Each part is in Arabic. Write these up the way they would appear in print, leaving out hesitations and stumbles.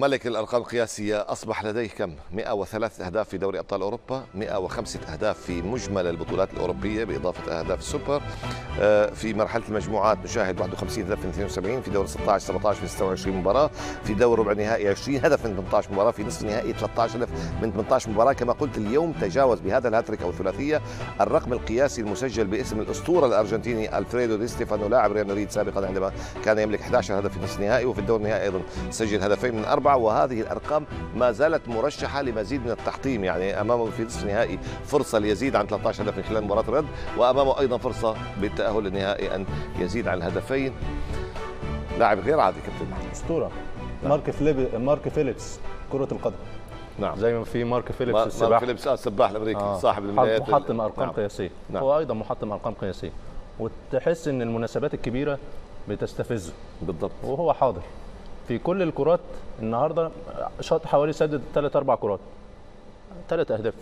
ملك الأرقام القياسية أصبح لديه كم؟ 103 أهداف في دوري أبطال أوروبا، 105 أهداف في مجمل البطولات الأوروبية بإضافة أهداف السوبر. في مرحلة المجموعات نشاهد 51 هدف من 72، في دور 16 17 من 26 مباراة، في دور ربع نهائي 20 هدف من 18 مباراة، في نصف نهائي 13 هدف من 18 مباراة. كما قلت اليوم تجاوز بهذا الهاتريك أو الثلاثية الرقم القياسي المسجل باسم الأسطورة الأرجنتيني ألفريدو دي ستيفانو لاعب ريال مدريد سابقا عندما كان يملك 11 هدف في نصف النهائي، وفي الدور النهائي أيضا سجل هدفين من 4. وهذه الأرقام ما زالت مرشحة لمزيد من التحطيم، يعني أمامه في نصف النهائي فرصة ليزيد عن 13 هدف من خلال مباراة الرد، وأمامه أيضا فرصة بالتأهل للنهائي أن يزيد عن الهدفين. لاعب غير عادي كابتن محمد، أسطورة. مارك فيليبس كرة القدم. نعم، زي ما في مارك فيليبس السباح. مارك فيليبس السباح الأمريكي صاحب البدايات، محطم أرقام قياسية. نعم. هو أيضا محطم أرقام قياسية، وتحس إن المناسبات الكبيرة بتستفزه. بالضبط، وهو حاضر في كل الكرات. النهارده شاط حوالي سدد 3-4 كرات، 3 أهداف.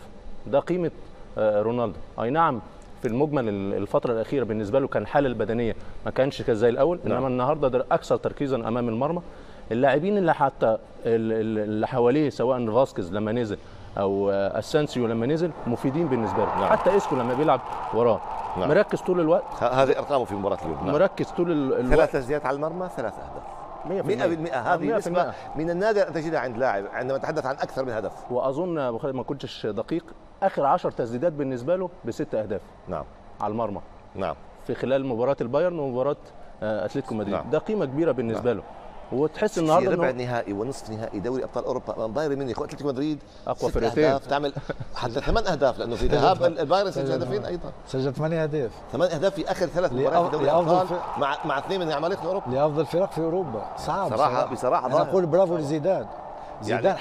ده قيمة رونالدو. أي نعم في المجمل الفترة الأخيرة بالنسبة له كان الحالة البدنية ما كانش زي الأول، نعم. إنما النهارده ده أكثر تركيزا أمام المرمى. اللاعبين اللي حتى اللي حواليه سواء فاسكيز لما نزل أو أسانسيو لما نزل مفيدين بالنسبة له. نعم. حتى إسكو لما بيلعب وراه نعم. مركز طول الوقت. هذه أرقامه في مباراة اليوم. نعم. مركز طول الوقت. 3 تسديدات على المرمى، 3 أهداف. 100%. هذه نسبة من النادر أن تجدها عند لاعب عندما نتحدث عن أكثر من هدف. وأظن أبو خالد ما كنتش دقيق، آخر 10 تسديدات بالنسبة له ب6 أهداف. نعم، على المرمى. نعم، في خلال مباراة البايرن ومباراة أتلتيكو مدريد. نعم. ده قيمة كبيرة بالنسبة نعم. له. وتحس النهارده في ربع نهائي ونصف نهائي دوري ابطال اوروبا امام بايرن ميونخ واتلتيكو مدريد اقوى فرقتين، تعمل حتى 8 اهداف، لانه في ذهاب البايرن سجل هدفين ايضا، سجل 8 اهداف 8 اهداف في اخر 3 مباريات في دوري الابطال مع 2 من عمالقه اوروبا، لافضل فرق في اوروبا. صعب بصراحه انا اقول برافو لزيدان. يعني